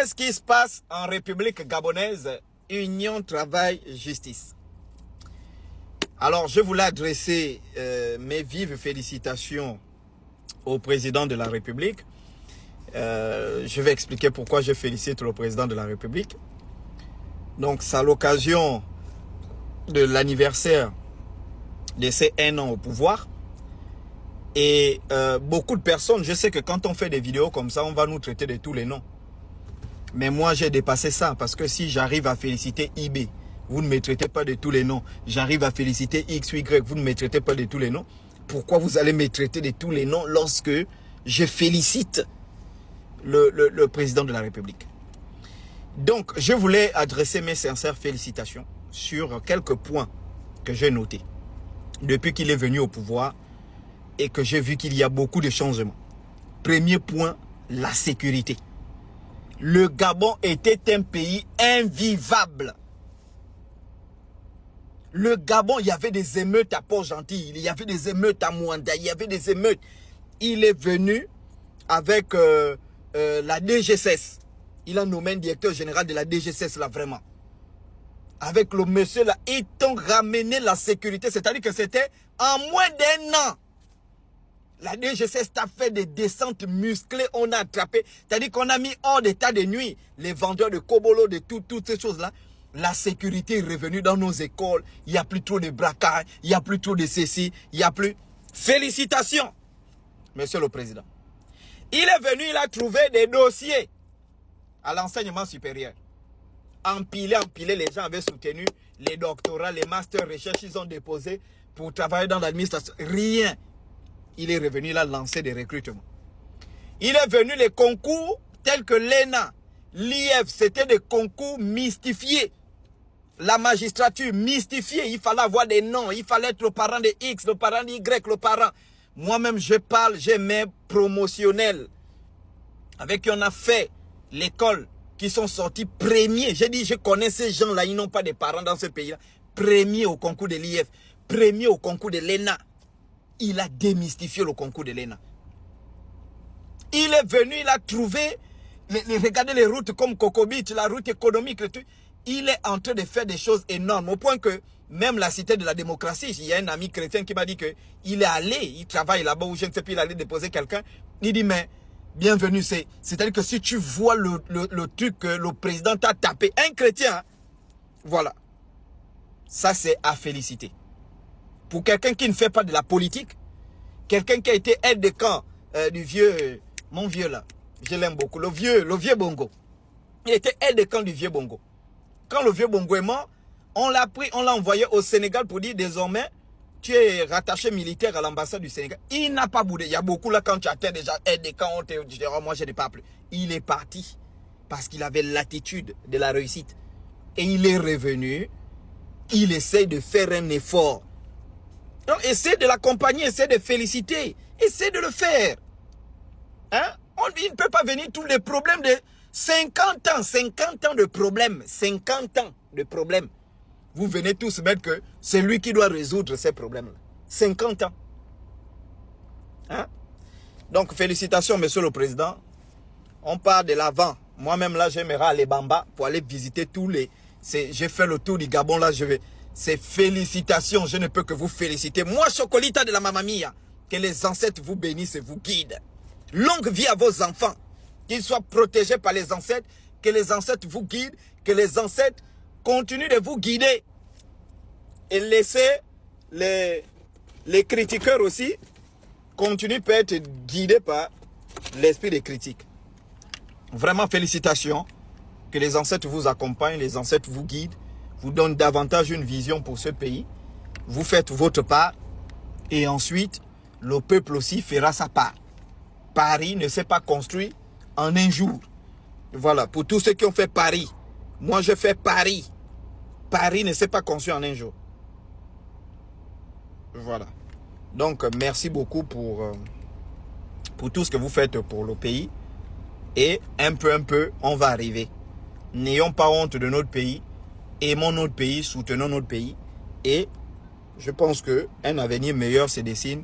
Qu'est-ce qui se passe en République gabonaise? Union, travail, justice. Alors, je voulais adresser mes vives félicitations au président de la République. Je vais expliquer pourquoi je félicite le président de la République. Donc, c'est à l'occasion de l'anniversaire de ses 1 an au pouvoir. Et beaucoup de personnes, je sais que quand on fait des vidéos comme ça, on va nous traiter de tous les noms. Mais moi, j'ai dépassé ça parce que si j'arrive à féliciter IB, vous ne me traitez pas de tous les noms. J'arrive à féliciter X ou Y, vous ne me traitez pas de tous les noms. Pourquoi vous allez me traiter de tous les noms lorsque je félicite le président de la République? Donc, je voulais adresser mes sincères félicitations sur quelques points que j'ai notés depuis qu'il est venu au pouvoir et que j'ai vu qu'il y a beaucoup de changements. Premier point, la sécurité. Le Gabon était un pays invivable. Le Gabon, il y avait des émeutes à Port-Gentil, il y avait des émeutes à Mouanda, il y avait des émeutes. Il est venu avec la DGSS. Il a nommé un directeur général de la DGSS là vraiment. Avec le monsieur là, ils ont ramené la sécurité. C'est-à-dire que c'était en moins d'1 an. La DGSS a fait des descentes musclées, on a attrapé. C'est-à-dire qu'on a mis hors d'état de nuit les vendeurs de Kobolo, de toutes ces choses-là. La sécurité est revenue dans nos écoles. Il n'y a plus trop de braquages, il n'y a plus trop de ceci, il n'y a plus... Félicitations, monsieur le président. Il est venu, il a trouvé des dossiers à l'enseignement supérieur. Empilé, les gens avaient soutenu les doctorats, les masters recherche, ils ont déposé pour travailler dans l'administration. Rien. Il est revenu, il a lancé des recrutements. Il est venu les concours tels que l'ENA, l'IF, c'était des concours mystifiés. La magistrature mystifiée, il fallait avoir des noms, il fallait être le parent de X, le parent de Y, le parent. Moi-même, je parle, j'ai mes promotionnels avec qui on a fait l'école, qui sont sortis premiers. J'ai dit, je connais ces gens-là, ils n'ont pas de parents dans ce pays-là. Premiers au concours de l'IF, premiers au concours de l'ENA. Il a démystifié le concours de l'ENA. Il est venu, il a trouvé, regardez les routes comme Coco Beach, la route économique, le truc. Il est en train de faire des choses énormes, au point que même la cité de la démocratie, il y a un ami chrétien qui m'a dit qu'il est allé, il travaille là-bas où je ne sais plus, il allait déposer quelqu'un. Il dit, mais bienvenue, c'est-à-dire que si tu vois le truc que le président t'a tapé, un chrétien, hein, voilà, ça c'est à féliciter. Pour quelqu'un qui ne fait pas de la politique, quelqu'un qui a été aide de camp du vieux, mon vieux là, je l'aime beaucoup, le vieux Bongo. Il était aide de camp du vieux Bongo. Quand le vieux Bongo est mort, on l'a pris, on l'a envoyé au Sénégal pour dire désormais, tu es rattaché militaire à l'ambassade du Sénégal. Il n'a pas boudé. Il y a beaucoup là, quand tu atteins déjà aide de camp, on te dit, oh, moi je n'ai pas appelé. Il est parti parce qu'il avait l'attitude de la réussite. Et il est revenu, il essaie de faire un effort. Donc, essaie de l'accompagner, essaie de féliciter, essaie de le faire. Hein? Il ne peut pas venir tous les problèmes de 50 ans de problèmes, 50 ans de problèmes. Vous venez tous mettre que c'est lui qui doit résoudre ces problèmes-là. 50 ans. Hein? Donc, félicitations, monsieur le président. On part de l'avant. Moi-même, là, j'aimerais aller Bamba pour aller visiter tous les... J'ai fait le tour du Gabon, là, je vais... C'est félicitations, je ne peux que vous féliciter. Moi, Chocolita de la Mamma Mia, que les ancêtres vous bénissent et vous guident. Longue vie à vos enfants. Qu'ils soient protégés par les ancêtres, que les ancêtres vous guident, que les ancêtres continuent de vous guider. Et laissez les critiqueurs aussi continuer à être guidés par l'esprit des critiques. Vraiment félicitations. Que les ancêtres vous accompagnent, les ancêtres vous guident, vous donnent davantage une vision pour ce pays. Vous faites votre part et ensuite, le peuple aussi fera sa part. Paris ne s'est pas construit en un jour. Voilà, pour tous ceux qui ont fait Paris. Moi, je fais Paris. Paris ne s'est pas construit en un jour. Voilà. Donc, merci beaucoup pour tout ce que vous faites pour le pays. Et un peu, on va arriver. N'ayons pas honte de notre pays. Aimons notre pays, soutenons notre pays. Et je pense qu'un avenir meilleur se dessine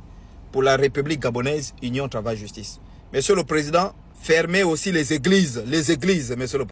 pour la République gabonaise, Union, Travail, Justice. Monsieur le Président, fermez aussi les églises, monsieur le Président.